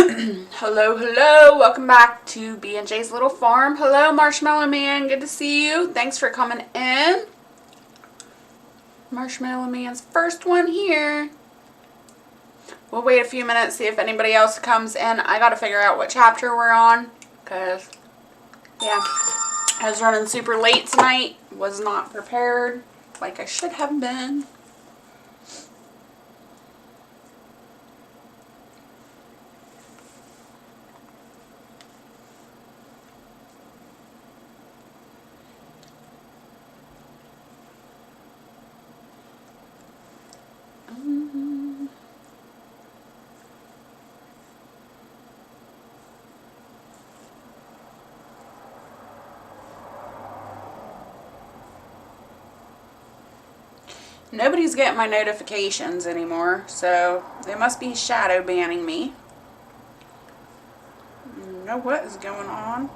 Hello, hello. Welcome back to B&J's Little Farm. Hello, Marshmallow Man. Good to see you. Thanks for coming in. Marshmallow Man's first one here. We'll wait a few minutes, see if anybody else comes in. I got to figure out what chapter we're on because, yeah, I was running super late tonight. Was not prepared like I should have been. Nobody's getting my notifications anymore, so they must be shadow banning me. I don't know what is going on.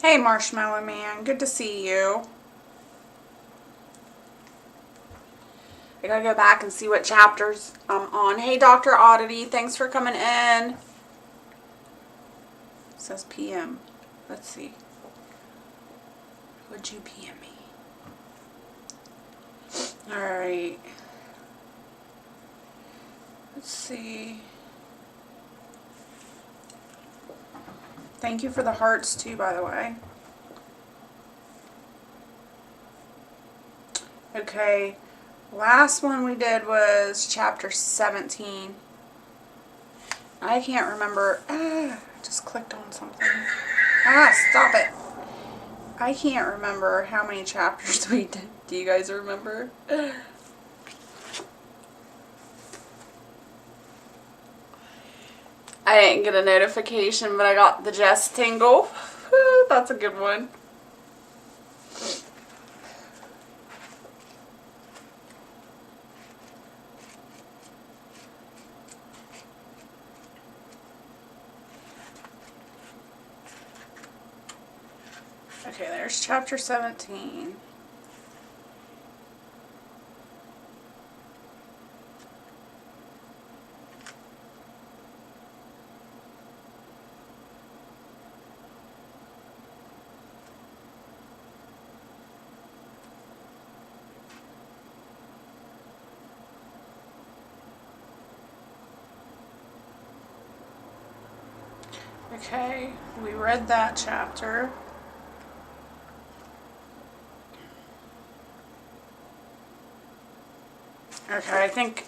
Hey, Marshmallow Man. Good to see you. I gotta go back and see what chapters I'm on. Hey, Dr. Oddity. Thanks for coming in. It says PM. Let's see. Would you PM me? Alright. Let's see. Thank you for the hearts too, by the way. Okay. Last one we did was chapter 17. I can't remember. Just clicked on something. Stop it. I can't remember how many chapters we did. Do you guys remember? I didn't get a notification, but I got the Jess tingle. That's a good one. Okay, there's chapter 17. Okay, we read that chapter. Okay, I think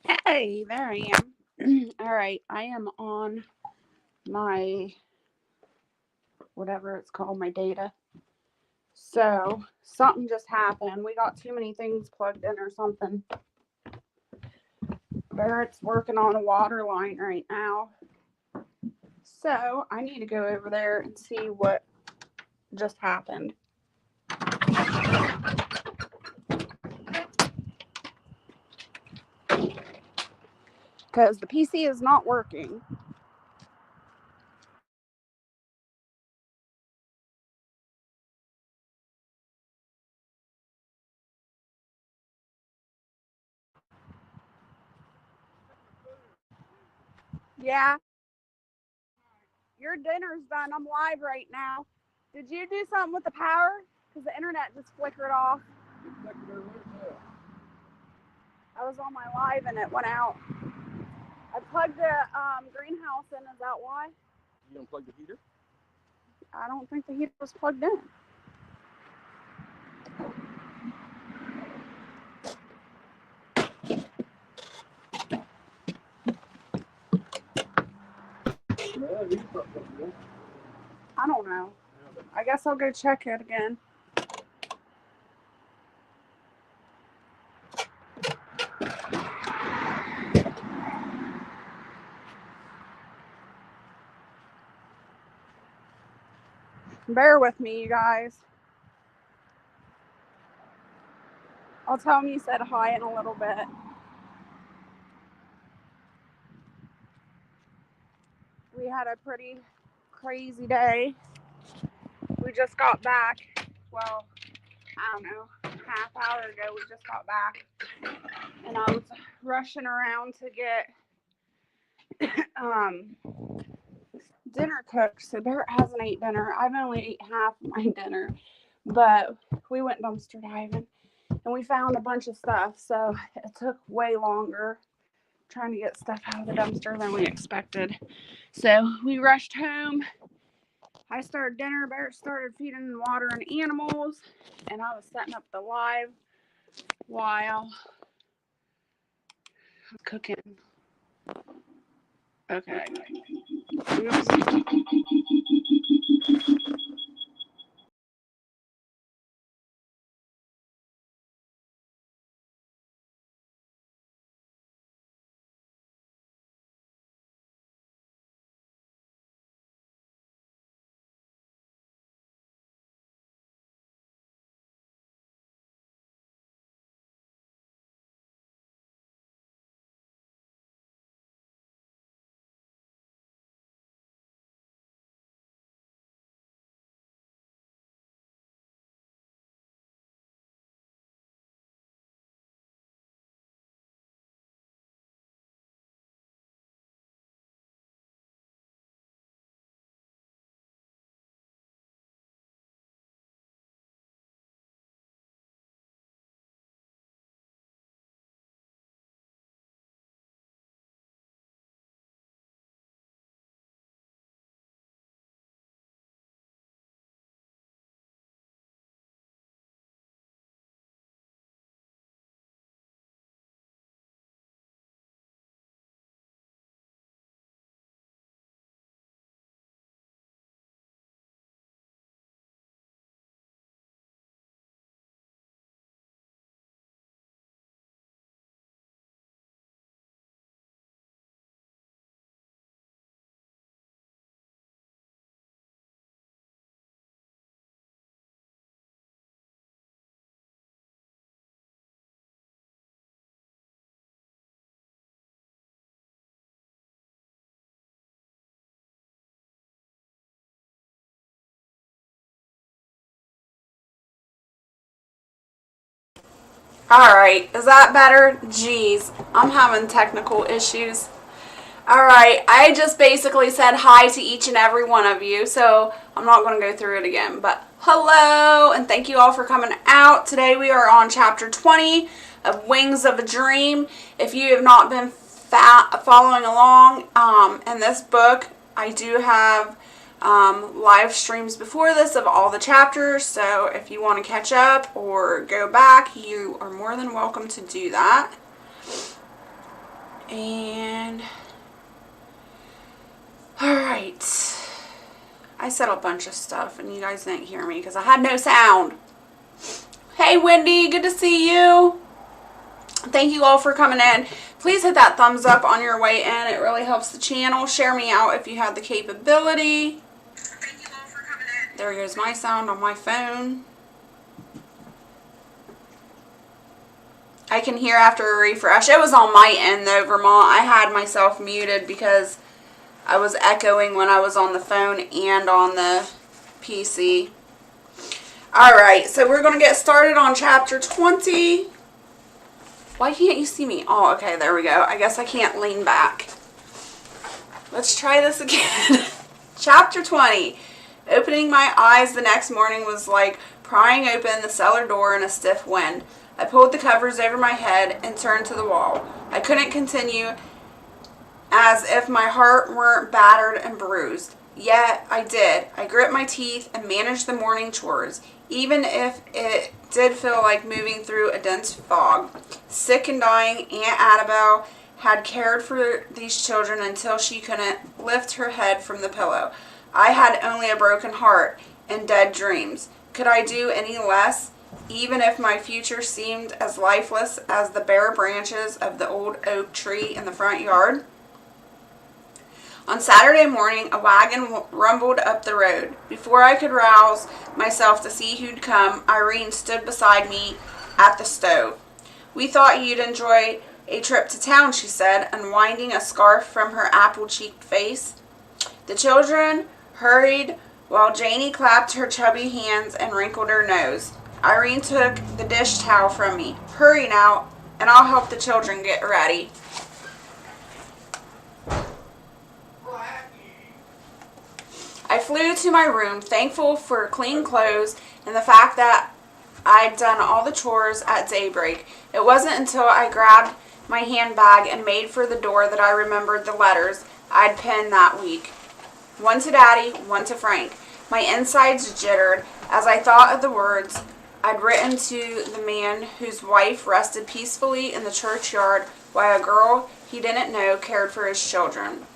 Hey, there I am. All right, I am on my, whatever it's called, my data. So, something just happened. We got too many things plugged in or something. Barrett's working on a water line right now. So, I need to go over there and see what just happened. Because the PC is not working. Yeah. Your dinner's done. I'm live right now. Did you do something with the power? Because the internet just flickered off. I was on my live and it went out. I plugged the greenhouse in. Is that why? You unplug the heater? I don't think the heater was plugged in. I don't know. I guess I'll go check it again. Bear with me, you guys. I'll tell him you said hi in a little bit. We had a pretty crazy day. We just got back. Well, I don't know, half hour ago we just got back. And I was rushing around to get dinner cooked. So Barrett hasn't ate dinner. I've only ate half my dinner. But we went dumpster diving and we found a bunch of stuff. So it took way longer trying to get stuff out of the dumpster than we expected. So we rushed home. I started dinner. Barrett started feeding the water and animals. And I was setting up the live while cooking. Okay. Oops. Alright, is that better? Jeez, I'm having technical issues. Alright, I just basically said hi to each and every one of you, so I'm not going to go through it again. But hello, and thank you all for coming out. Today we are on chapter 20 of Wings of a Dream. If you have not been following along in this book, I do have live streams before this of all the chapters, so if you want to catch up or go back, you are more than welcome to do that. And alright. I said a bunch of stuff and you guys didn't hear me because I had no sound. Hey Wendy, good to see you. Thank you all for coming in. Please hit that thumbs up on your way in. It really helps the channel. Share me out if you have the capability. Thank you all for coming in. There goes my sound on my phone. I can hear after a refresh. It was on my end though, Vermont. I had myself muted because I was echoing when I was on the phone and on the PC. Alright, so we're going to get started on chapter 20. Why can't you see me? Oh, okay, there we go. I guess I can't lean back. Let's try this again. Chapter 20. Opening my eyes the next morning was like prying open the cellar door in a stiff wind. I pulled the covers over my head and turned to the wall. I couldn't continue as if my heart weren't battered and bruised. Yet I did. I grit my teeth and managed the morning chores, even if it did feel like moving through a dense fog. Sick and dying, Aunt Annabelle had cared for these children until she couldn't lift her head from the pillow. I had only a broken heart and dead dreams. Could I do any less, even if my future seemed as lifeless as the bare branches of the old oak tree in the front yard? On Saturday morning, a wagon rumbled up the road. Before I could rouse myself to see who'd come, Irene stood beside me at the stove. "We thought you'd enjoy a trip to town," she said, unwinding a scarf from her apple-cheeked face. The children hurried while Janie clapped her chubby hands and wrinkled her nose. Irene took the dish towel from me. "Hurry now, and I'll help the children get ready." I flew to my room, thankful for clean clothes and the fact that I'd done all the chores at daybreak. It wasn't until I grabbed my handbag and made for the door that I remembered the letters I'd penned that week. One to Daddy, one to Frank. My insides jittered as I thought of the words I'd written to the man whose wife rested peacefully in the churchyard while a girl he didn't know cared for his children.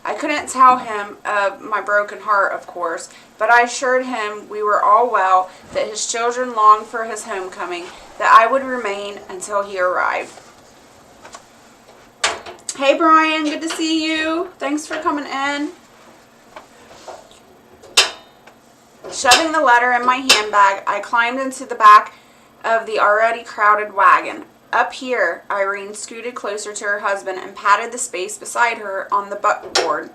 I couldn't tell him of my broken heart, of course, but I assured him we were all well, that his children longed for his homecoming, that I would remain until he arrived. Hey Brian, good to see you. Thanks for coming in. Shoving the letter in my handbag, I climbed into the back of the already crowded wagon. Up here, Irene scooted closer to her husband and patted the space beside her on the buckboard.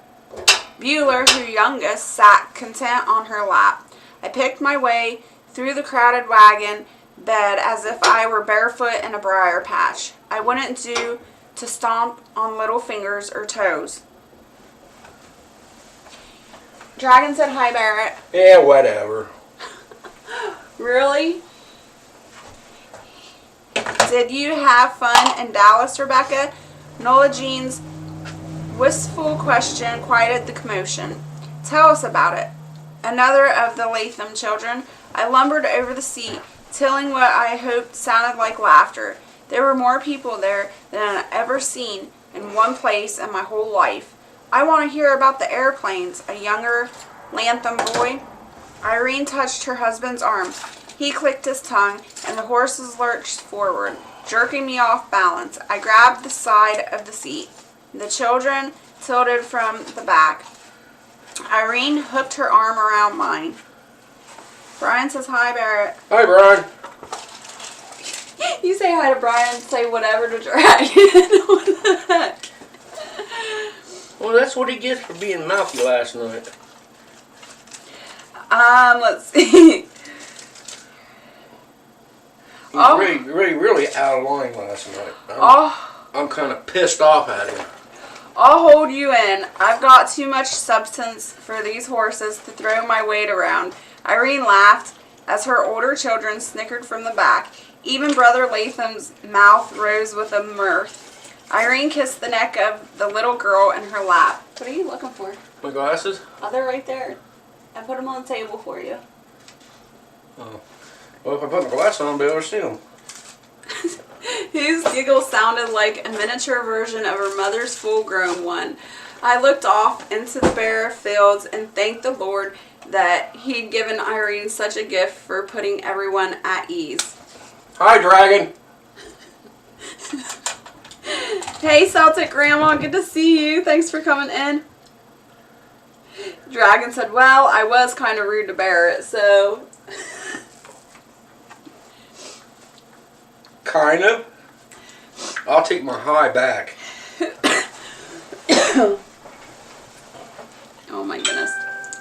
Bueller, her youngest, sat content on her lap. I picked my way through the crowded wagon bed as if I were barefoot in a briar patch. I wouldn't do to stomp on little fingers or toes. Dragon said hi, Barrett. Yeah, whatever. Really? Did you have fun in Dallas, Rebecca? Nola Jean's wistful question quieted the commotion. Tell us about it. Another of the Latham children. I lumbered over the seat, tilling what I hoped sounded like laughter. There were more people there than I'd ever seen in one place in my whole life. I want to hear about the airplanes, a younger Latham boy. Irene touched her husband's arm. He clicked his tongue, and the horses lurched forward, jerking me off balance. I grabbed the side of the seat. The children tilted from the back. Irene hooked her arm around mine. Brian says hi, Barrett. Hi, Brian. You say hi to Brian and say whatever to Dragon. What the heck? Well, that's what he gets for being mouthy last night. Let's see. He was really out of line last night. I'm kind of pissed off at him. I'll hold you in. I've got too much substance for these horses to throw my weight around. Irene laughed as her older children snickered from the back. Even Brother Latham's mouth rose with a mirth. Irene kissed the neck of the little girl in her lap. What are you looking for? My glasses? Oh, they're right there. I put them on the table for you. Oh. Well, if I put my glasses on, I'll be able to see them. whose giggle sounded like a miniature version of her mother's full-grown one. I looked off into the bare fields and thanked the Lord that he'd given Irene such a gift for putting everyone at ease. Hi, Dragon. Hey, Celtic Grandma, good to see you. Thanks for coming in. Dragon said, well, I was kind of rude to Barrett, so... Kind of. I'll take my hi back. Oh my goodness.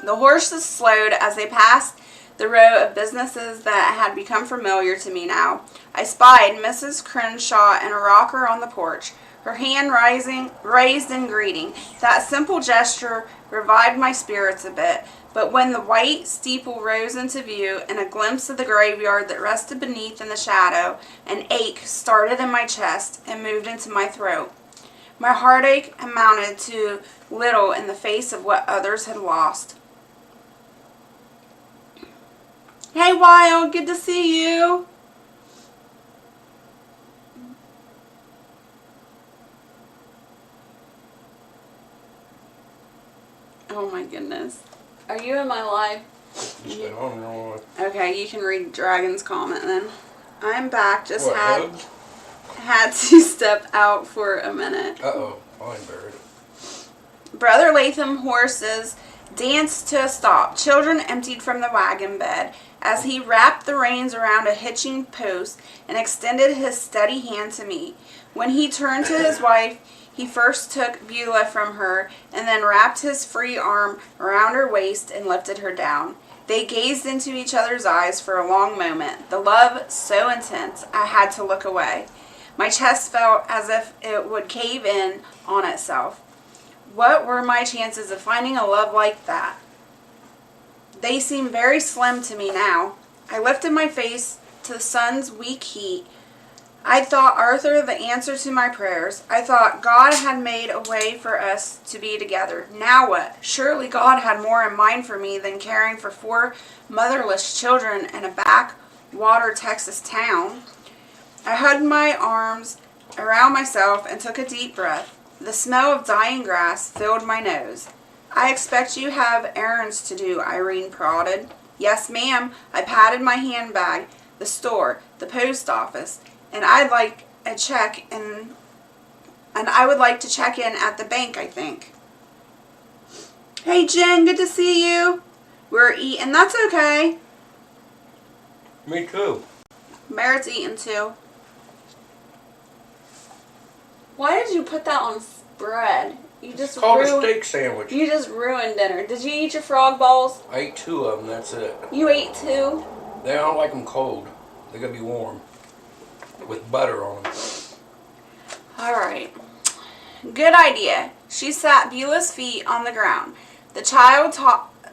The horses slowed as they passed the row of businesses that had become familiar to me now. I spied Mrs. Crenshaw in a rocker on the porch, her hand raised in greeting. That simple gesture revived my spirits a bit, but when the white steeple rose into view and a glimpse of the graveyard that rested beneath in the shadow, an ache started in my chest and moved into my throat. My heartache amounted to little in the face of what others had lost. Hey, Wild, good to see you. Oh my goodness. Are you in my live? I don't know. Okay, you can read Dragon's comment then. I'm back. Just What, had to step out for a minute. Uh-oh. Fine, Barrett. Brother Latham horses danced to a stop. Children emptied from the wagon bed as he wrapped the reins around a hitching post and extended his steady hand to me. When he turned to his wife, he first took Beulah from her and then wrapped his free arm around her waist and lifted her down. They gazed into each other's eyes for a long moment, the love so intense I had to look away. My chest felt as if it would cave in on itself. What were my chances of finding a love like that? They seemed very slim to me now. I lifted my face to the sun's weak heat. I thought Arthur the answer to my prayers. I thought God had made a way for us to be together. Now what? Surely God had more in mind for me than caring for 4 motherless children in a backwater Texas town. I hugged my arms around myself and took a deep breath. The smell of dying grass filled my nose. I expect you have errands to do, Irene prodded. Yes, ma'am. I patted my handbag, the store, the post office, and I'd like a check and I would like to check in at the bank, I think. Hey, Jen, good to see you. We're eating. That's okay. Me too. Barrett's eating too. Why did you put that on bread? You just It's called a steak sandwich. You just ruined dinner. Did you eat your frog balls? I ate 2 of them, that's it. You ate 2? They don't like them cold. They gotta be warm. With butter on them. Alright. Good idea. She sat Beulah's feet on the ground. The child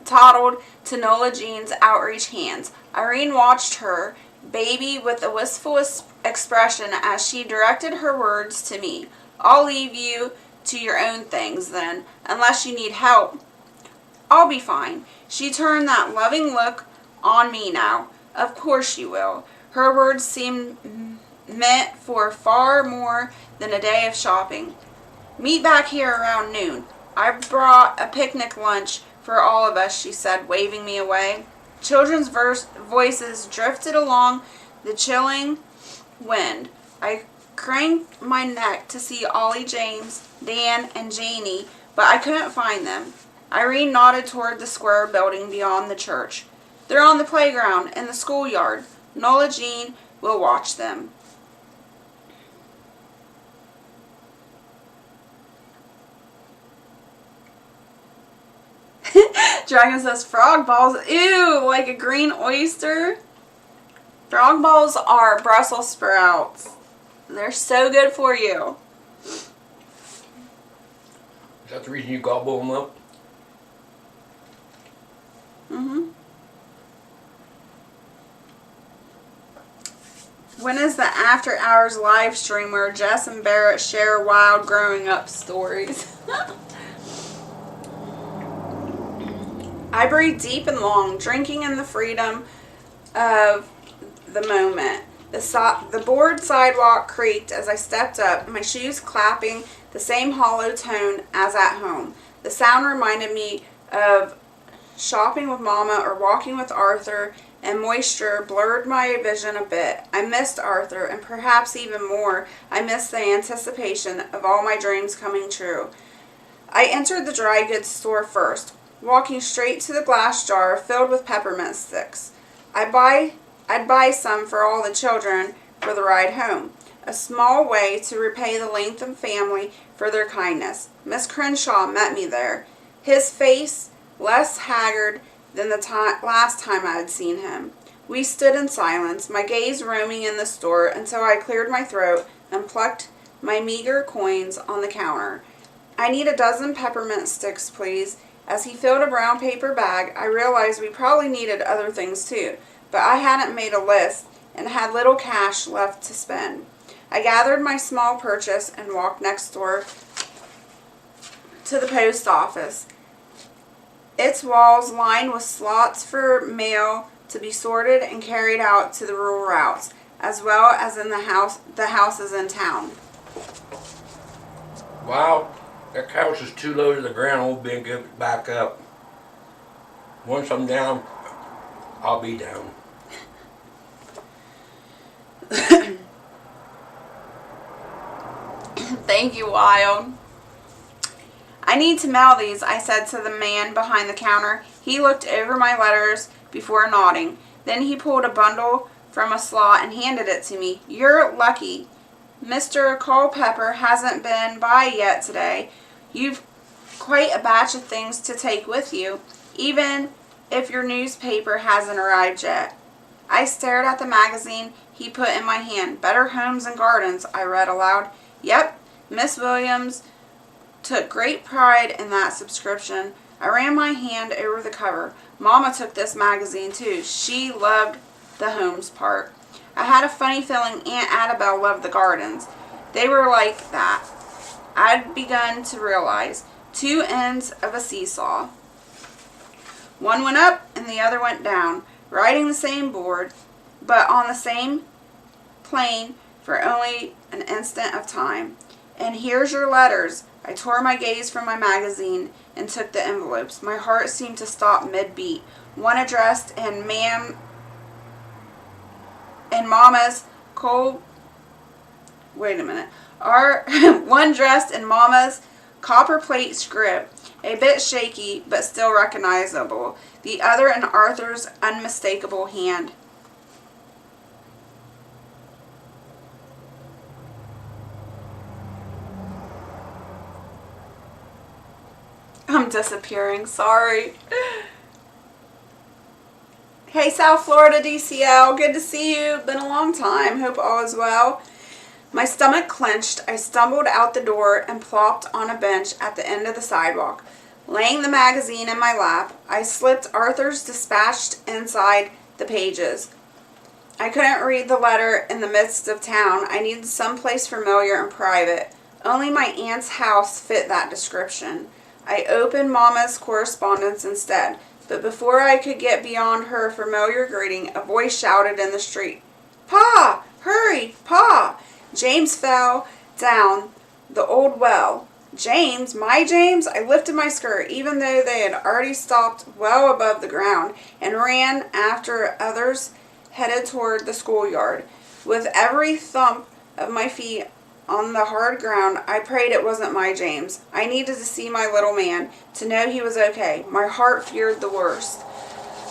toddled to Nola Jean's outreached hands. Irene watched her baby with a wistful expression as she directed her words to me. I'll leave you to your own things then, unless you need help. I'll be fine. She turned that loving look on me now. Of course she will. Her words seemed meant for far more than a day of shopping. Meet back here around noon. I brought a picnic lunch for all of us, she said, waving me away. Children's voices drifted along the chilling wind. I craned my neck to see Ollie, James, Dan, and Janie, but I couldn't find them. Irene nodded toward the square building beyond the church. They're on the playground in the schoolyard. Nola Jean will watch them. Dragon says frog balls. Ew, like a green oyster. Frog balls are Brussels sprouts. They're so good for you. Is that the reason you gobble them up? Mm-hmm. When is the After Hours live stream where Jess and Barrett share wild growing up stories? I breathed deep and long, drinking in the freedom of the moment. The board sidewalk creaked as I stepped up, my shoes clapping the same hollow tone as at home. The sound reminded me of shopping with Mama or walking with Arthur, and moisture blurred my vision a bit. I missed Arthur, and perhaps even more, I missed the anticipation of all my dreams coming true. I entered the dry goods store first, walking straight to the glass jar filled with peppermint sticks. I'd buy some for all the children for the ride home, a small way to repay the Latham family for their kindness. Miss Crenshaw met me there, his face less haggard than the last time I had seen him. We stood in silence, my gaze roaming in the store until I cleared my throat and plucked my meager coins on the counter. I need a dozen peppermint sticks, please. As he filled a brown paper bag, I realized we probably needed other things too, but I hadn't made a list and had little cash left to spend. I gathered my small purchase and walked next door to the post office, its walls lined with slots for mail to be sorted and carried out to the rural routes, as well as in the houses in town. Wow, that couch is too low to the ground. Old Ben, get it back up. Once I'm down, I'll be down. Thank you, Wild. I need to mail these, I said to the man behind the counter. He looked over my letters before nodding. Then he pulled a bundle from a slot and handed it to me. You're lucky. Mr. Culpepper hasn't been by yet today. You've quite a batch of things to take with you, even if your newspaper hasn't arrived yet. I stared at the magazine he put in my hand. Better Homes and Gardens, I read aloud. Yep, Miss Williams took great pride in that subscription. I ran my hand over the cover. Mama took this magazine too. She loved the homes part. I had a funny feeling Aunt Annabelle loved the gardens. They were like that. I'd begun to realize two ends of a seesaw. One went up and the other went down, riding the same board, but on the same plane for only an instant of time. And here's your letters. I tore my gaze from my magazine and took the envelopes. My heart seemed to stop mid-beat. One addressed in Mama's cold... Wait a minute. One dressed in Mama's copperplate script, a bit shaky but still recognizable. The other in Arthur's unmistakable hand. I'm disappearing, sorry. Hey, South Florida DCL, good to see you. Been a long time, hope all is well. My stomach clenched. I stumbled out the door and plopped on a bench at the end of the sidewalk. Laying the magazine in my lap, I slipped Arthur's dispatch inside the pages. I couldn't read the letter in the midst of town. I needed someplace familiar and private. Only my aunt's house fit that description. I opened Mama's correspondence instead, but before I could get beyond her familiar greeting, a voice shouted in the street, "Pa! Hurry! Pa!" James fell down the old well. James? My James? I lifted my skirt, even though they had already stopped well above the ground, and ran after others headed toward the schoolyard. With every thump of my feet on the hard ground, I prayed it wasn't my James. I needed to see my little man, to know he was okay. My heart feared the worst.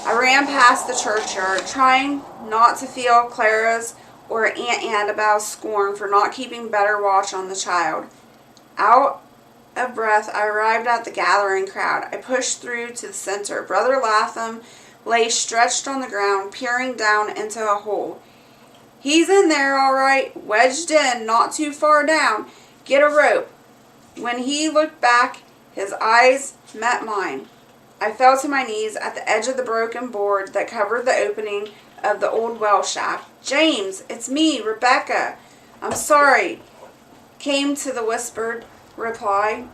I ran past the churchyard, trying not to feel Clara's or Aunt Annabelle's scorn for not keeping better watch on the child. Out of breath, I arrived at the gathering crowd. I pushed through to the center. Brother Latham lay stretched on the ground, peering down into a hole. "He's in there all right, wedged in, not too far down. Get a rope." When he looked back, his eyes met mine. I fell to my knees at the edge of the broken board that covered the opening of the old well shaft. "James, it's me, Rebecca. I'm sorry," came to the whispered reply.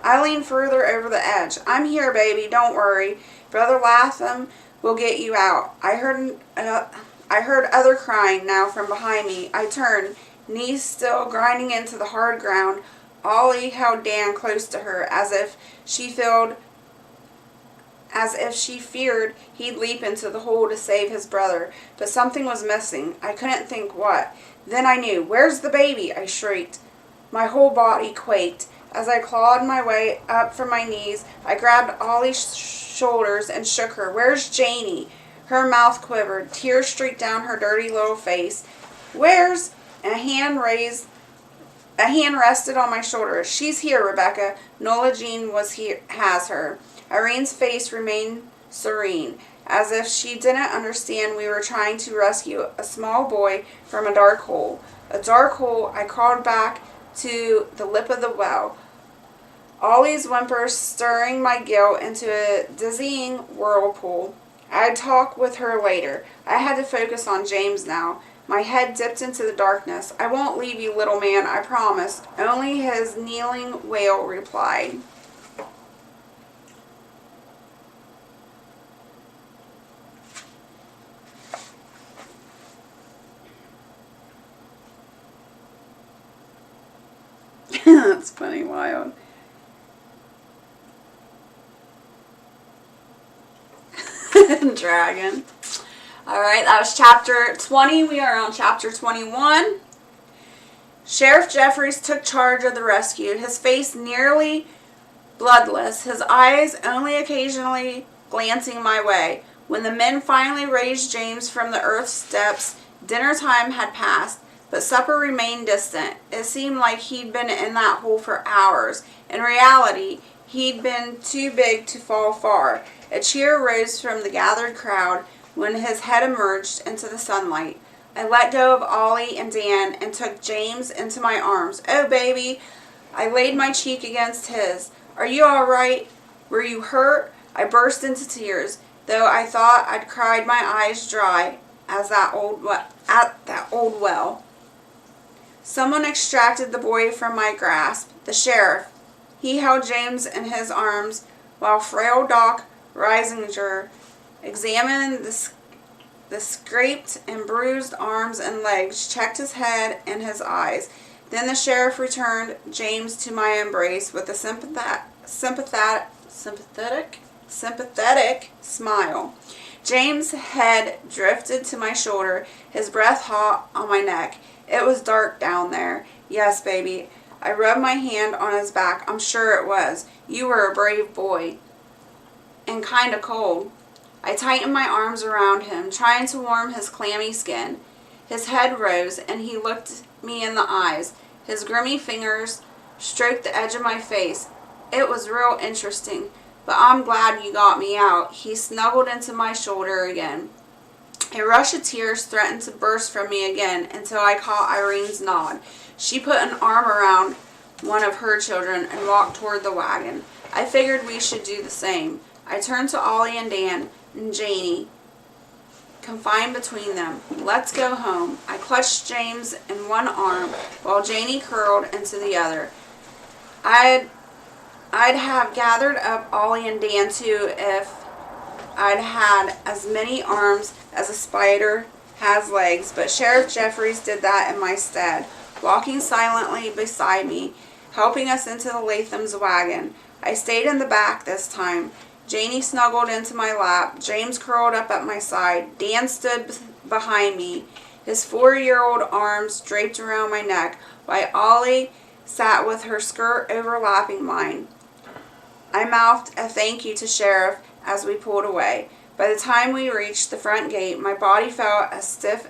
I leaned further over the edge. "I'm here, baby, don't worry. Brother Latham will get you out." I heard I heard other crying now from behind me. I turned, knees still grinding into the hard ground. Ollie held Dan close to her, as if she feared he'd leap into the hole to save his brother. But something was missing. I couldn't think what. Then I knew. "Where's the baby?" I shrieked. My whole body quaked. As I clawed my way up from my knees, I grabbed Ollie's shoulders and shook her. "Where's Janie?" Her mouth quivered. Tears streaked down her dirty little face. "Where's—" and a hand rested on my shoulder. "She's here, Rebecca. Nola Jean has her." Irene's face remained serene, as if she didn't understand we were trying to rescue a small boy from a dark hole. A dark hole. I crawled back to the lip of the well. Ollie's whimpers stirring my guilt into a dizzying whirlpool. I'd talk with her later. I had to focus on James now. My head dipped into the darkness. "I won't leave you, little man, I promise." Only his kneeling wail replied. That's funny, wild. Dragon. Alright, that was chapter 20. We are on chapter 21. Sheriff Jeffries took charge of the rescue, his face nearly bloodless, his eyes only occasionally glancing my way. When the men finally raised James from the earth steps, dinner time had passed, but supper remained distant. It seemed like he'd been in that hole for hours. In reality, he'd been too big to fall far. A cheer rose from the gathered crowd when his head emerged into the sunlight. I let go of Ollie and Dan and took James into my arms. "Oh, baby." I laid my cheek against his. "Are you all right? Were you hurt?" I burst into tears, though I thought I'd cried my eyes dry at that old well. Someone extracted the boy from my grasp. The sheriff. He held James in his arms while frail Doc Reisinger examined the scraped and bruised arms and legs, checked his head and his eyes. Then the sheriff returned James to my embrace with a sympathetic smile. James' head drifted to my shoulder, his breath hot on my neck. It was dark down there. "Yes, baby." I rubbed my hand on his back. "I'm sure it was. You were a brave boy. And kinda cold." I tightened my arms around him, trying to warm his clammy skin. His head rose, and he looked me in the eyes. His grimy fingers stroked the edge of my face. "It was real interesting, but I'm glad you got me out." He snuggled into my shoulder again. A rush of tears threatened to burst from me again until I caught Irene's nod. She put an arm around one of her children and walked toward the wagon. I figured we should do the same. I turned to Ollie and Dan and Janie, confined between them. "Let's go home." I clutched James in one arm while Janie curled into the other. I'd have gathered up Ollie and Dan too if I'd had as many arms as a spider has legs, but Sheriff Jeffries did that in my stead, walking silently beside me, helping us into the Latham's wagon. I stayed in the back this time. Janie snuggled into my lap. James curled up at my side. Dan stood behind me, his 4-year-old arms draped around my neck, while Ollie sat with her skirt overlapping mine. I mouthed a thank you to Sheriff as we pulled away. By the time we reached the front gate, my body felt as stiff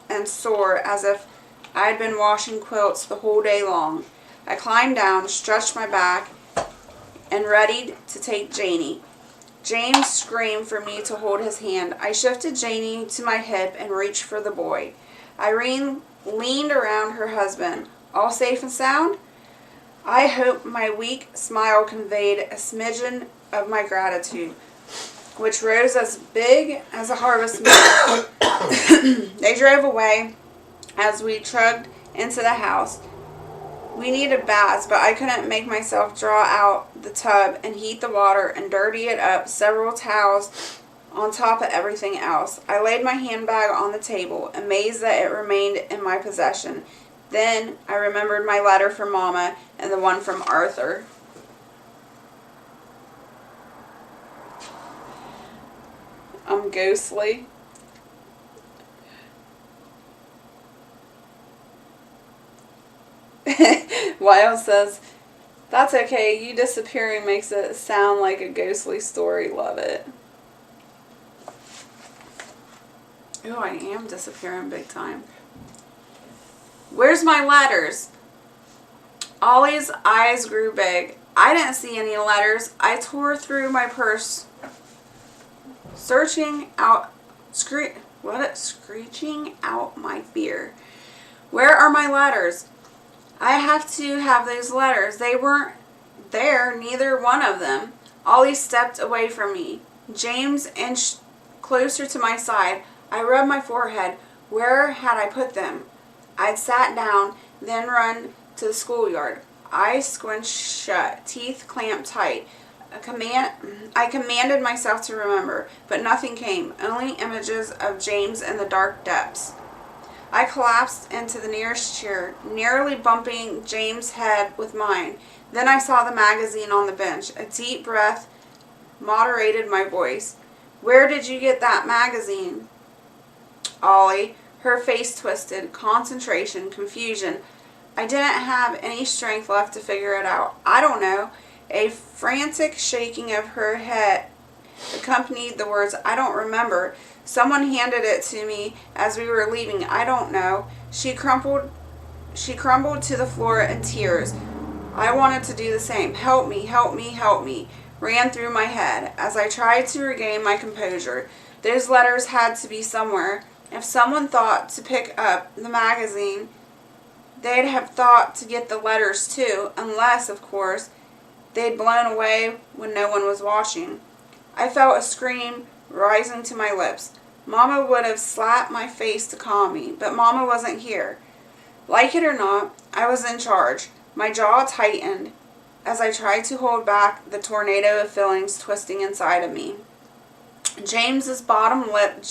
and sore as if I had been washing quilts the whole day long. I climbed down, stretched my back, and readied to take Janie. James screamed for me to hold his hand. I shifted Janie to my hip and reached for the boy. Irene leaned around her husband. "All safe and sound?" I hope my weak smile conveyed a smidgen of my gratitude, which rose as big as a harvest moon. They drove away as we trudged into the house. We needed baths, but I couldn't make myself draw out the tub and heat the water and dirty it up. Several towels on top of everything else. I laid my handbag on the table, amazed that it remained in my possession. Then I remembered my letter from Mama and the one from Arthur. I'm ghostly. Lyle says, "That's okay. You disappearing makes it sound like a ghostly story. Love it." Ooh, I am disappearing big time. Where's my letters? Ollie's eyes grew big. I didn't see any letters. I tore through my purse, screeching out my fear. Where are my letters? I have to have those letters. They weren't there, neither one of them. Ollie stepped away from me. James inched closer to my side. I rubbed my forehead. Where had I put them? I'd sat down, then run to the schoolyard. Eyes squinched shut, teeth clamped tight. I commanded myself to remember, but nothing came, only images of James in the dark depths. I collapsed into the nearest chair, nearly bumping James' head with mine. Then I saw the magazine on the bench. A deep breath moderated my voice. Where did you get that magazine, Ollie? Her face twisted. Concentration, confusion. I didn't have any strength left to figure it out. I don't know. A frantic shaking of her head accompanied the words, I don't remember. Someone handed it to me as we were leaving. I don't know. She crumbled to the floor in tears. I wanted to do the same. Help me, help me, help me, ran through my head as I tried to regain my composure. Those letters had to be somewhere. If someone thought to pick up the magazine, they'd have thought to get the letters too, unless, of course, they'd blown away when no one was watching. I felt a scream rising to my lips. Mama would have slapped my face to calm me, but Mama wasn't here. Like it or not, I was in charge. My jaw tightened as I tried to hold back the tornado of feelings twisting inside of me. James's bottom lip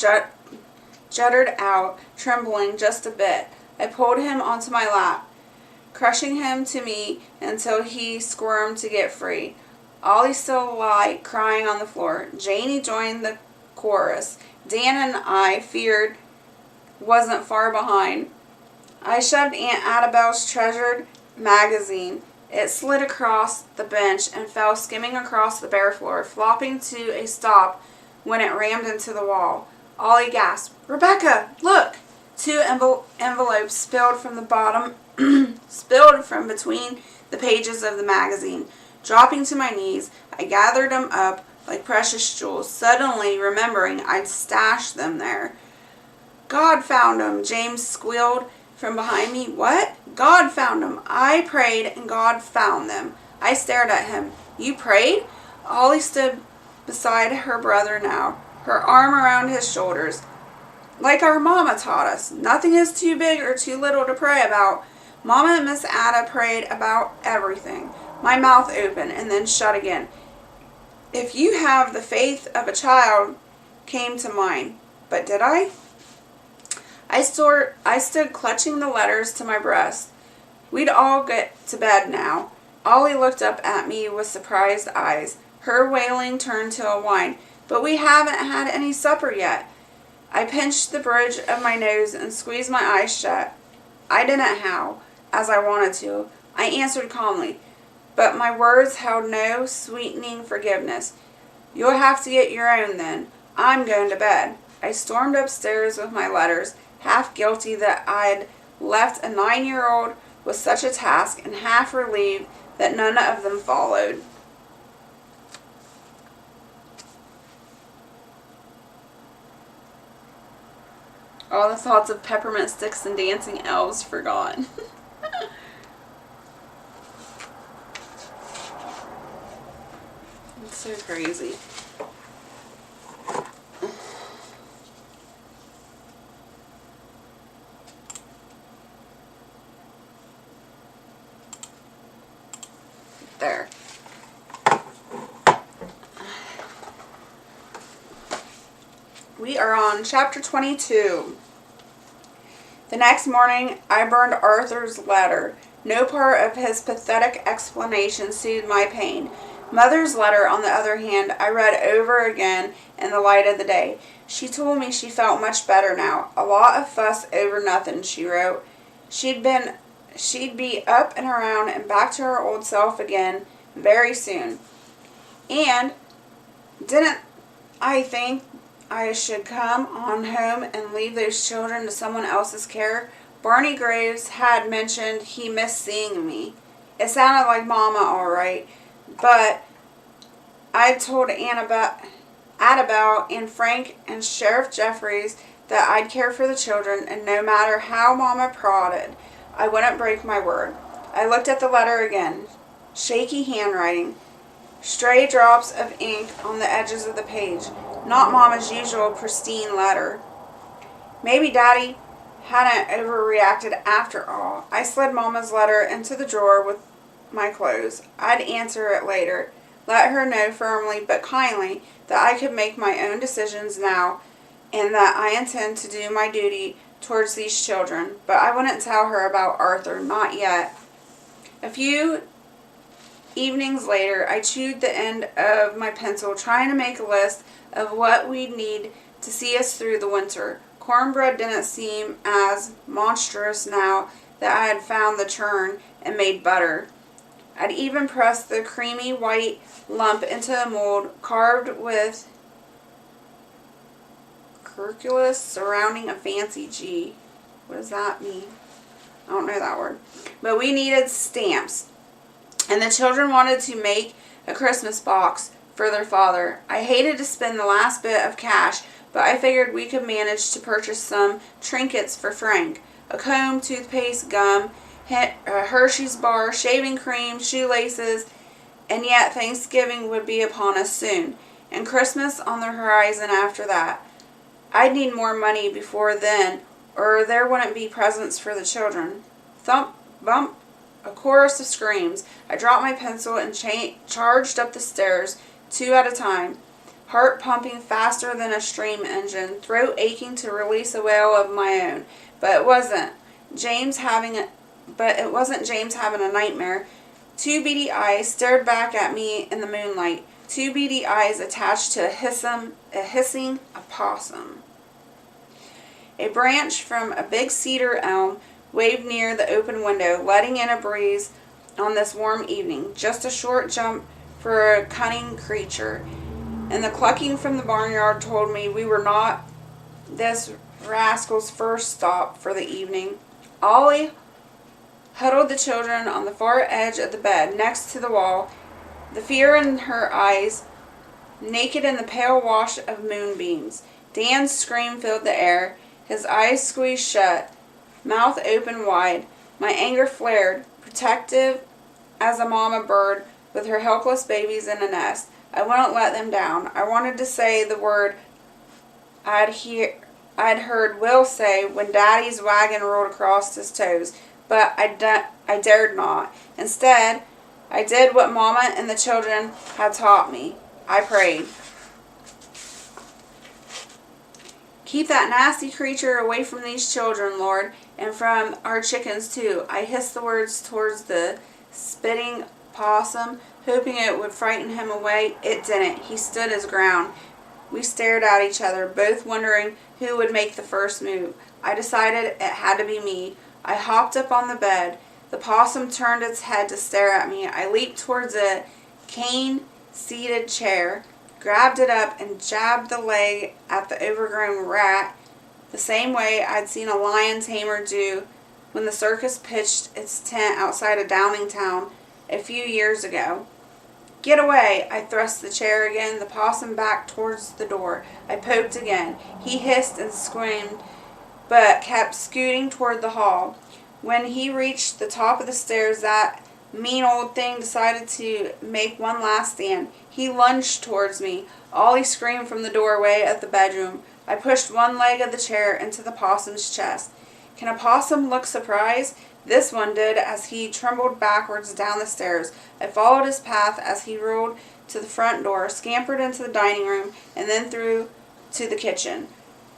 jutted out, trembling just a bit. I pulled him onto my lap, crushing him to me until he squirmed to get free. Ollie still lay crying on the floor. Janie joined the chorus. Dan and I feared wasn't far behind. I shoved Aunt Annabelle's treasured magazine. It slid across the bench and fell skimming across the bare floor, flopping to a stop when it rammed into the wall. Ollie gasped, Rebecca, look! 2 envelopes spilled from the bottom, spilled from between the pages of the magazine. Dropping to my knees, I gathered them up like precious jewels, suddenly remembering I'd stashed them there. God found them, James squealed from behind me. What? God found them. I prayed and God found them. I stared at him. You prayed? Ollie stood beside her brother now, her arm around his shoulders. Like our Mama taught us, nothing is too big or too little to pray about. Mama and Miss Ada prayed about everything. My mouth opened and then shut again. If you have the faith of a child, came to mind. But did I? I stood clutching the letters to my breast. We'd all get to bed now. Ollie looked up at me with surprised eyes. Her wailing turned to a whine. But we haven't had any supper yet. I pinched the bridge of my nose and squeezed my eyes shut. I didn't howl, as I wanted to. I answered calmly, but my words held no sweetening forgiveness. You'll have to get your own then. I'm going to bed. I stormed upstairs with my letters, half guilty that I'd left a 9-year-old with such a task, and half relieved that none of them followed. All the thoughts of peppermint sticks and dancing elves forgotten. It's so crazy. There. We are on chapter 22. The next morning, I burned Arthur's letter. No part of his pathetic explanation soothed my pain. Mother's letter, on the other hand, I read over again in the light of the day. She told me she felt much better now. A lot of fuss over nothing, she wrote. She'd be up and around and back to her old self again very soon. And didn't I think I should come on home and leave those children to someone else's care? Barney Graves had mentioned he missed seeing me. It sounded like Mama, all right, but I told Annabelle and Frank and Sheriff Jeffries that I'd care for the children, and no matter how Mama prodded, I wouldn't break my word. I looked at the letter again. Shaky handwriting. Stray drops of ink on the edges of the page. Not Mama's usual pristine letter. Maybe Daddy hadn't overreacted after all. I slid Mama's letter into the drawer with my clothes. I'd answer it later. Let her know firmly but kindly that I could make my own decisions now and that I intend to do my duty towards these children. But I wouldn't tell her about Arthur, not yet. A few evenings later, I chewed the end of my pencil, trying to make a list of what we'd need to see us through the winter. Cornbread didn't seem as monstrous now that I had found the churn and made butter. I'd even pressed the creamy white lump into a mold carved with curculus surrounding a fancy G. What does that mean? I don't know that word. But we needed stamps. And the children wanted to make a Christmas box for their father. I hated to spend the last bit of cash, but I figured we could manage to purchase some trinkets for Frank. A comb, toothpaste, gum, a Hershey's bar, shaving cream, shoelaces, and yet Thanksgiving would be upon us soon, and Christmas on the horizon after that. I'd need more money before then, or there wouldn't be presents for the children. Thump, bump, a chorus of screams. I dropped my pencil and charged up the stairs, 2 at a time, heart pumping faster than a steam engine, throat aching to release a wail of my own. But it wasn't James having a nightmare. 2 beady eyes stared back at me in the moonlight. 2 beady eyes attached to a hissing opossum. A branch from a big cedar elm waved near the open window, letting in a breeze on this warm evening. Just a short jump for a cunning creature. And the clucking from the barnyard told me we were not this rascal's first stop for the evening. Ollie huddled the children on the far edge of the bed, next to the wall, the fear in her eyes, naked in the pale wash of moonbeams. Dan's scream filled the air, his eyes squeezed shut, mouth open wide. My anger flared, protective as a mama bird with her helpless babies in a nest. I wouldn't let them down. I wanted to say the word I'd heard Will say when Daddy's wagon rolled across his toes, but I dared not. Instead, I did what Mama and the children had taught me. I prayed. Keep that nasty creature away from these children, Lord, and from our chickens, too. I hissed the words towards the spitting possum, hoping it would frighten him away. It didn't. He stood his ground. We stared at each other, both wondering who would make the first move. I decided it had to be me. I hopped up on the bed. The possum turned its head to stare at me. I leaped towards a cane-seated chair, grabbed it up, and jabbed the leg at the overgrown rat the same way I'd seen a lion tamer do when the circus pitched its tent outside of Downingtown a few years ago. Get away! I thrust the chair again, the possum back towards the door. I poked again. He hissed and screamed, but kept scooting toward the hall. When he reached the top of the stairs, that mean old thing decided to make one last stand. He lunged towards me. Ollie screamed from the doorway of the bedroom. I pushed one leg of the chair into the possum's chest. Can a possum look surprised? This one did as he trembled backwards down the stairs. I followed his path as he rolled to the front door, scampered into the dining room, and then through to the kitchen.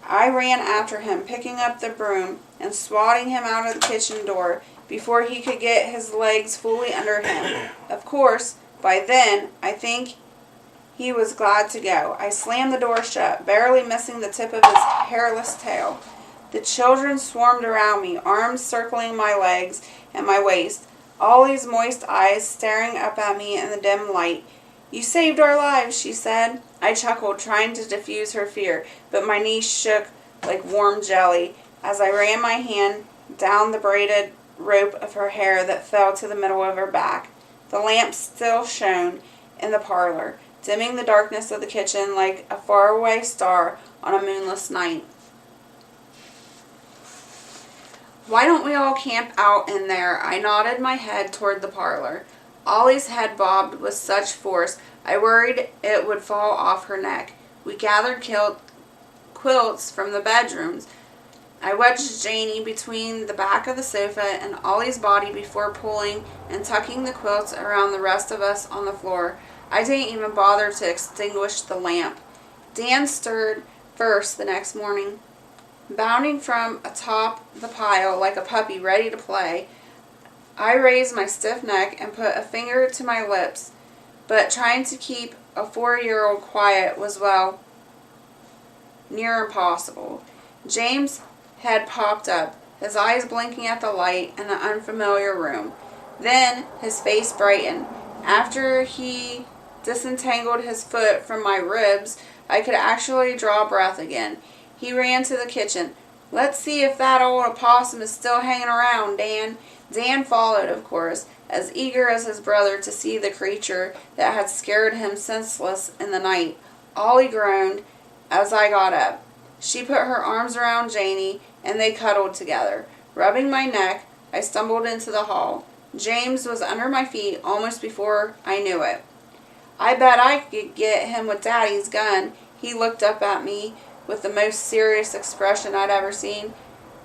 I ran after him, picking up the broom and swatting him out of the kitchen door before he could get his legs fully under him. Of course, by then, I think he was glad to go. I slammed the door shut, barely missing the tip of his hairless tail. The children swarmed around me, arms circling my legs and my waist, Ollie's moist eyes staring up at me in the dim light. "You saved our lives," she said. I chuckled, trying to diffuse her fear, but my knees shook like warm jelly as I ran my hand down the braided rope of her hair that fell to the middle of her back. The lamp still shone in the parlor, dimming the darkness of the kitchen like a faraway star on a moonless night. "Why don't we all camp out in there?" I nodded my head toward the parlor. Ollie's head bobbed with such force I worried it would fall off her neck. We gathered quilts from the bedrooms. I wedged Janie between the back of the sofa and Ollie's body before pulling and tucking the quilts around the rest of us on the floor. I didn't even bother to extinguish the lamp. Dan stirred first the next morning. Bounding from atop the pile like a puppy ready to play, I raised my stiff neck and put a finger to my lips, but trying to keep a 4-year-old quiet was, well, near impossible. James had popped up, his eyes blinking at the light in the unfamiliar room. Then his face brightened. After he disentangled his foot from my ribs, I could actually draw breath again. He ran to the kitchen. "Let's see if that old opossum is still hanging around, Dan." Dan followed, of course, as eager as his brother to see the creature that had scared him senseless in the night. Ollie groaned as I got up. She put her arms around Janie, and they cuddled together. Rubbing my neck, I stumbled into the hall. James was under my feet almost before I knew it. "I bet I could get him with Daddy's gun." He looked up at me with the most serious expression I'd ever seen,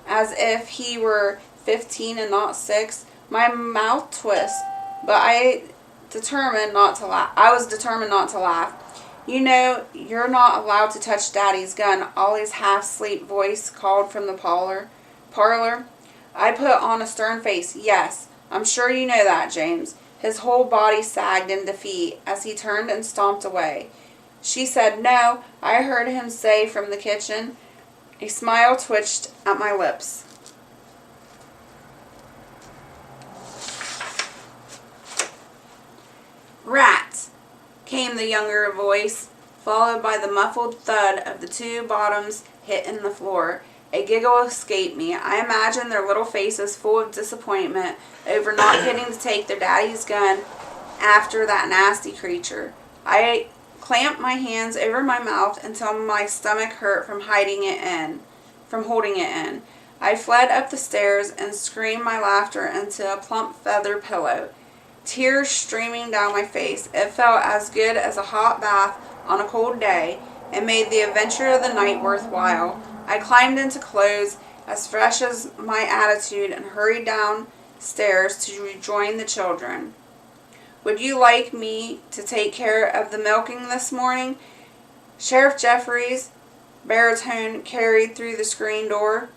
as if he were 15 and not 6. My mouth twisted, but I was determined not to laugh. "You know, you're not allowed to touch Daddy's gun," Ollie's half-asleep voice called from the parlor. I put on a stern face. "Yes, I'm sure you know that, James." His whole body sagged in defeat as he turned and stomped away. She said, "No," I heard him say from the kitchen. A smile twitched at my lips. "Rats," came the younger voice, followed by the muffled thud of the two bottoms hitting the floor. A giggle escaped me. I imagined their little faces full of disappointment over not getting to take their daddy's gun after that nasty creature. I clamped my hands over my mouth until my stomach hurt from holding it in. I fled up the stairs and screamed my laughter into a plump feather pillow. Tears streaming down my face, it felt as good as a hot bath on a cold day and made the adventure of the night worthwhile. I climbed into clothes as fresh as my attitude and hurried downstairs to rejoin the children. "Would you like me to take care of the milking this morning?" Sheriff Jeffries' baritone carried through the screen door.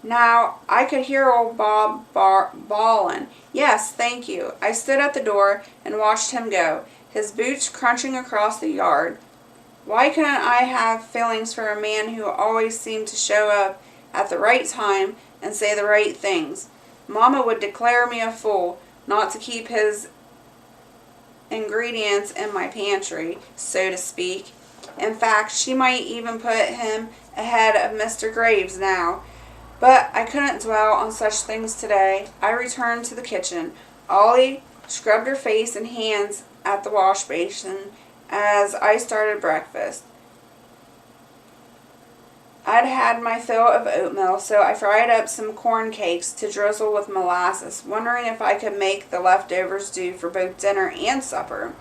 Now I could hear old Bob bawling. "Yes, thank you." I stood at the door and watched him go, his boots crunching across the yard. Why couldn't I have feelings for a man who always seemed to show up at the right time and say the right things? Mama would declare me a fool not to keep his ingredients in my pantry, so to speak. In fact, she might even put him ahead of Mr. Graves now. But I couldn't dwell on such things today. I returned to the kitchen. Ollie scrubbed her face and hands at the wash basin as I started breakfast. I'd had my fill of oatmeal, so I fried up some corn cakes to drizzle with molasses, wondering if I could make the leftovers do for both dinner and supper.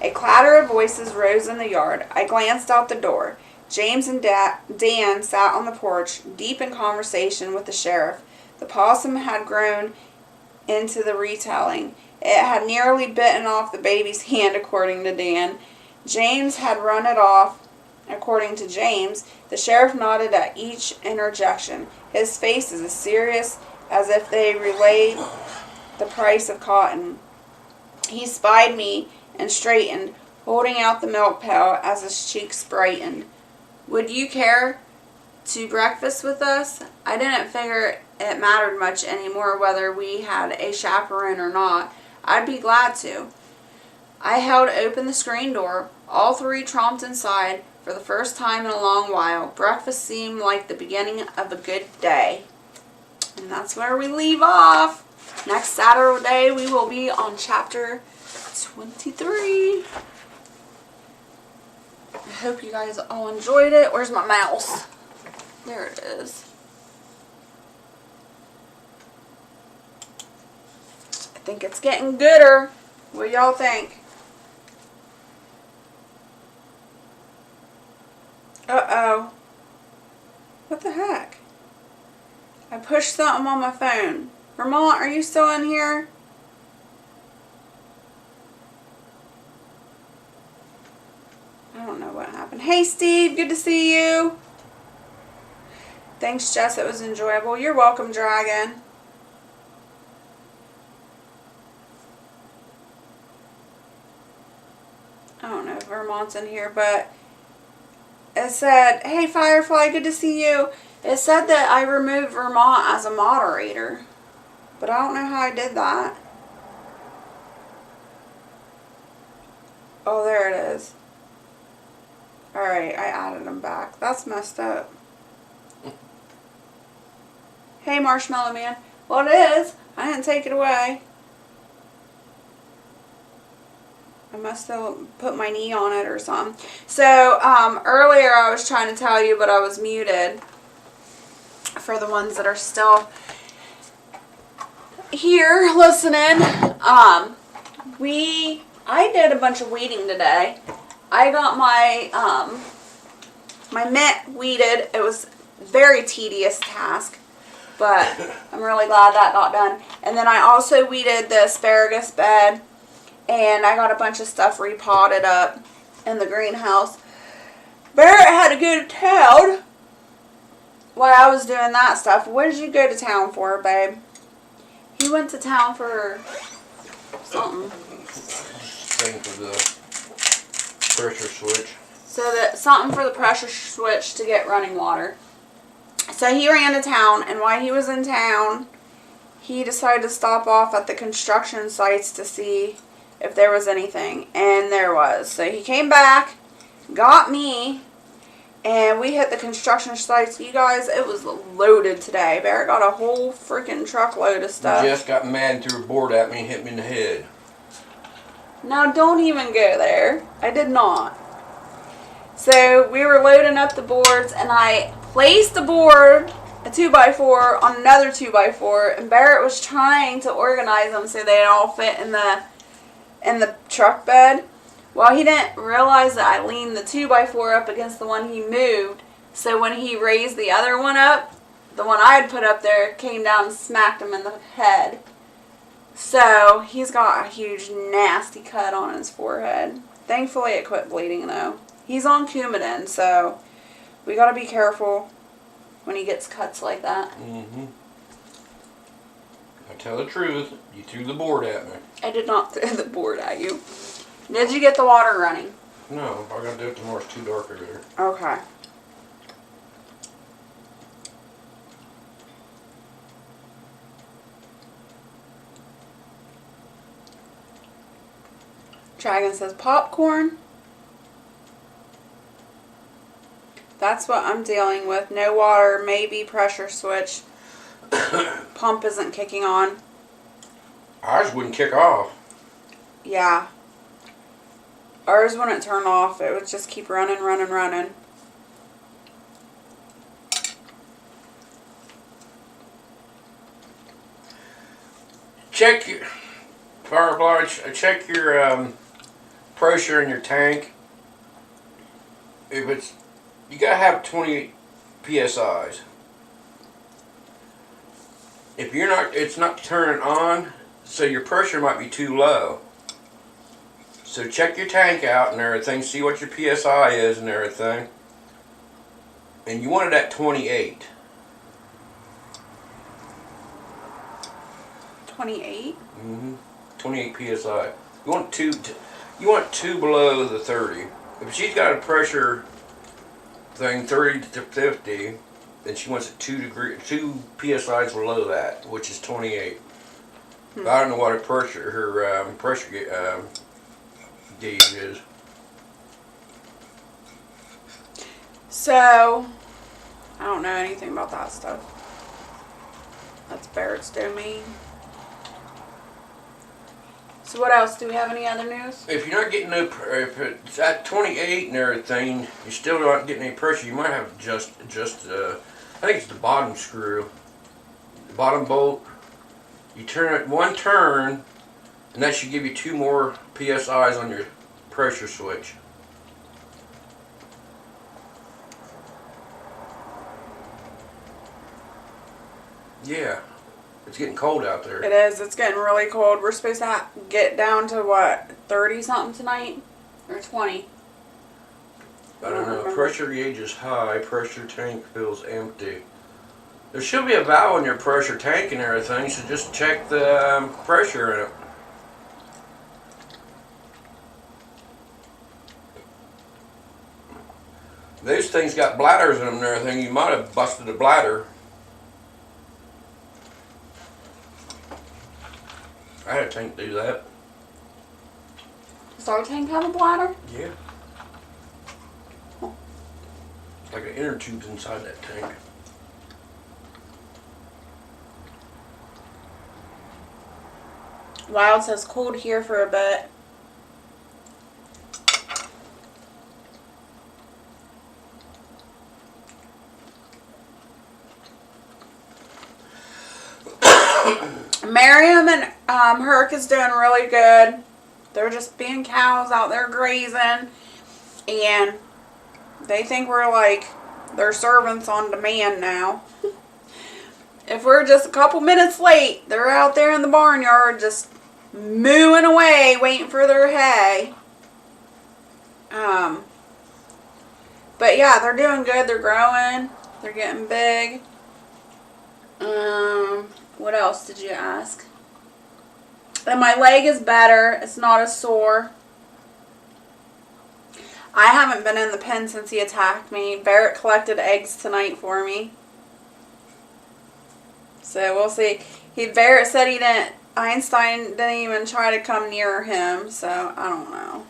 A clatter of voices rose in the yard. I glanced out the door. James and Dan sat on the porch, deep in conversation with the sheriff. The possum had grown into the retelling. It had nearly bitten off the baby's hand, according to Dan. James had run it off According to James, the sheriff nodded at each interjection. His face is as serious as if they relayed the price of cotton. He spied me and straightened, holding out the milk pail as his cheeks brightened. Would you care to breakfast with us? I didn't figure it mattered much anymore whether we had a chaperone or not. I'd be glad to. I held open the screen door. All three tromped inside for the first time in a long while. Breakfast seemed like the beginning of a good day. And that's where we leave off. Next Saturday we will be on chapter 23. I hope you guys all enjoyed it. Where's my mouse? There it is. I think it's getting gooder. What y'all think? Uh-oh. What the heck? I pushed something on my phone. Vermont, are you still in here? I don't know what happened. Hey, Steve. Good to see you. Thanks, Jess. It was enjoyable. You're welcome, Dragon. I don't know if Vermont's in here, but it said, hey, Firefly, good to see you. It said that I removed Vermont as a moderator, but I don't know how I did that. Oh, there it is. Alright, I added him back. That's messed up. Hey, Marshmallow Man. Well, it is. I didn't take it away. I must have put my knee on it or something. So, earlier I was trying to tell you, but I was muted. For the ones that are still here listening. I did a bunch of weeding today. I got my mint weeded. It was a very tedious task, but I'm really glad that got done. And then I also weeded the asparagus bed, and I got a bunch of stuff repotted up in the greenhouse. Barrett had to go to town while I was doing that stuff. What did you go to town for, babe? He went to town for something. Thing for the pressure switch. So that something for the pressure switch to get running water. So he ran to town, and while he was in town, he decided to stop off at the construction sites to see if there was anything, and there was. So he came back, got me, and we hit the construction sites. You guys, it was loaded today. Barrett got a whole freaking truckload of stuff. Jess got mad and threw a board at me and hit me in the head. Now, don't even go there. I did not. So, we were loading up the boards, and I placed the board, a 2x4, on another 2x4, and Barrett was trying to organize them so they'd all fit in the truck bed. Well, he didn't realize that I leaned the 2x4 up against the one he moved, so when he raised the other one up, the one I had put up there came down and smacked him in the head. So, he's got a huge, nasty cut on his forehead. Thankfully, it quit bleeding, though. He's on Coumadin, so we gotta be careful when he gets cuts like that. Mm-hmm. I tell the truth, you threw the board at me. I did not throw the board at you. Did you get the water running? No, I gotta do it tomorrow. It's too dark over there. Okay. Dragon says popcorn. That's what I'm dealing with. No water, maybe pressure switch. Pump isn't kicking on. Ours wouldn't kick off. Yeah. Ours wouldn't turn off. It would just keep running, running, running. Check your Firefly. Check your pressure in your tank. If it's, you gotta have 20 psi's. If you're not, it's not turning on, so your pressure might be too low. So check your tank out and everything. See what your PSI is and everything. And you want it at 28. 28? 28 PSI. You want two below the 30. If she's got a pressure thing 30 to 50, then she wants it 2 PSIs below that, which is 28. I don't know what her pressure gauge is. So, I don't know anything about that stuff. That's Barrett's domain. So what else? Do we have any other news? If you're not getting if it's at 28 and everything, you're still not getting any pressure, you might have just I think it's the bottom screw, the bottom bolt. You turn it one turn, and that should give you 2 more PSIs on your pressure switch. Yeah, it's getting cold out there. It is. It's getting really cold. We're supposed to get down to what, 30 something tonight, or 20? I don't know. Pressure gauge is high. Pressure tank feels empty. There should be a valve in your pressure tank and everything, so just check the pressure in it. Those things got bladders in them and everything. You might have busted a bladder. I had a tank do that. Does our tank have a bladder? Yeah. Like an inner tube's inside that tank. Wow, it says cold here for a bit. Miriam and Herc is doing really good. They're just being cows out there grazing. And they think we're like their servants on demand now. If we're just a couple minutes late, they're out there in the barnyard just mooing away, waiting for their hay. But yeah, they're doing good. They're growing. They're getting big. What else did you ask? And my leg is better. It's not as sore. I haven't been in the pen since he attacked me. Barrett collected eggs tonight for me. So we'll see. Barrett said Einstein didn't even try to come near him, so I don't know.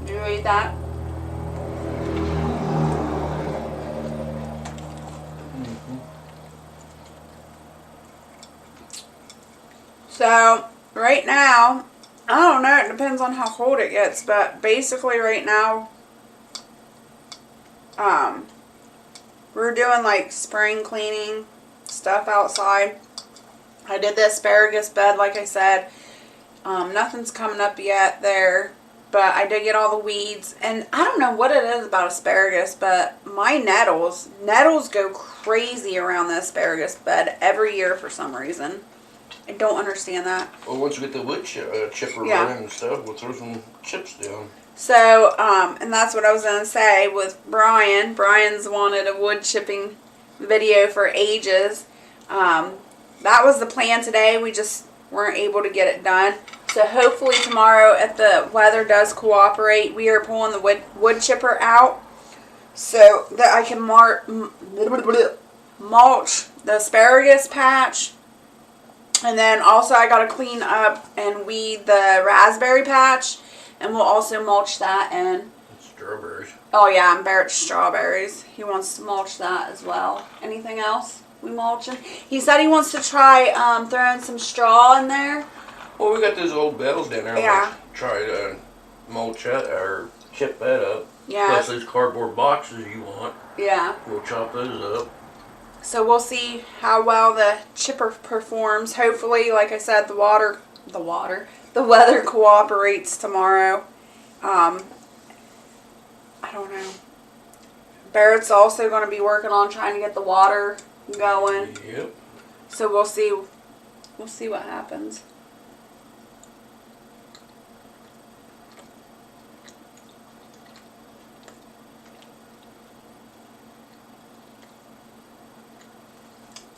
Did you read that? So, right now, I don't know, it depends on how cold it gets, but basically right now, we're doing like spring cleaning stuff outside. I did the asparagus bed, like I said. Nothing's coming up yet there, but I did get all the weeds, and I don't know what it is about asparagus, but my nettles go crazy around the asparagus bed every year for some reason. I don't understand that. Well, once we get the wood chipper running and stuff, we'll throw some chips down. So, and that's what I was going to say with Brian. Brian's wanted a wood chipping video for ages. That was the plan today. We just weren't able to get it done. So hopefully tomorrow, if the weather does cooperate, we are pulling the wood chipper out so that I can mulch the asparagus patch. And then also I got to clean up and weed the raspberry patch. And we'll also mulch that in. Strawberries. Oh yeah, and Barrett's strawberries. He wants to mulch that as well. Anything else we mulching? He said he wants to try throwing some straw in there. Well, we got those old bales down there. Yeah. Let's try to mulch that or chip that up. Yeah. Plus those cardboard boxes you want. Yeah. We'll chop those up. So we'll see how well the chipper performs. Hopefully, like I said, the weather cooperates tomorrow. I don't know. Barrett's also going to be working on trying to get the water going. Yep. So we'll see. We'll see what happens.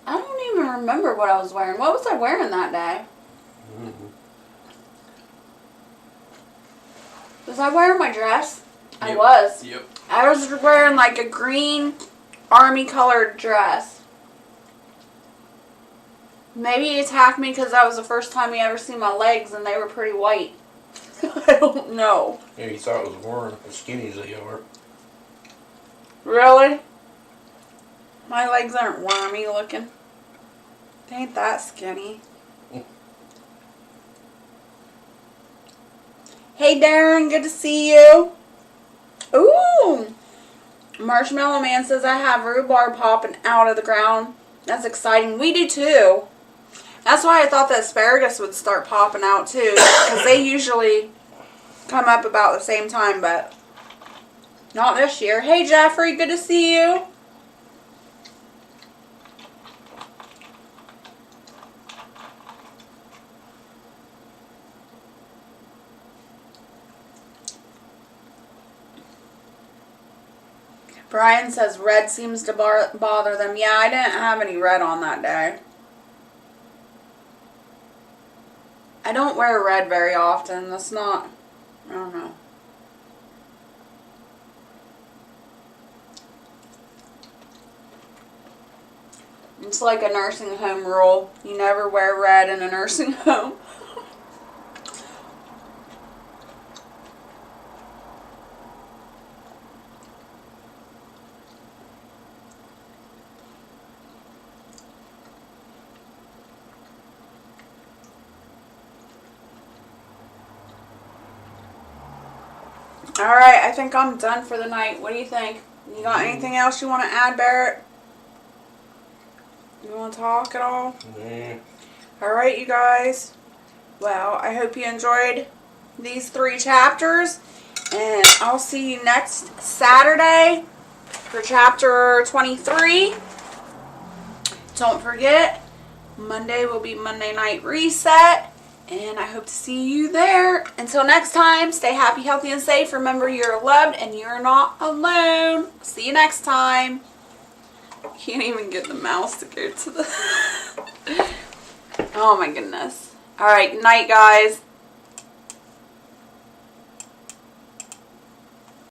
I don't even remember what I was wearing. What was I wearing that day? Mm-hmm. Was I wearing my dress? I Yep. was. Yep. I was wearing like a green army colored dress. Maybe he attacked me because that was the first time he ever seen my legs and they were pretty white. I don't know. Yeah, he thought it was worn as skinny as they are. Really? My legs aren't wormy looking. They ain't that skinny. Hey Darren, good to see you. Ooh! Marshmallow Man says I have rhubarb popping out of the ground. That's exciting. We do too. That's why I thought the asparagus would start popping out too. Because they usually come up about the same time, but not this year. Hey Jeffrey, good to see you. Brian says red seems to bother them. Yeah, I didn't have any red on that day. I don't wear red very often. That's not, I don't know. It's like a nursing home rule. You never wear red in a nursing home. Alright, I think I'm done for the night. What do you think? You got anything else you want to add, Barrett? You want to talk at all? Nah. Alright, you guys. Well, I hope you enjoyed these 3 chapters. And I'll see you next Saturday for chapter 23. Don't forget, Monday will be Monday Night Reset. And I hope to see you there. Until next time, stay happy, healthy, and safe. Remember, you're loved and you're not alone. See you next time. Can't even get the mouse to go to the... Oh my goodness. Alright, good night, guys.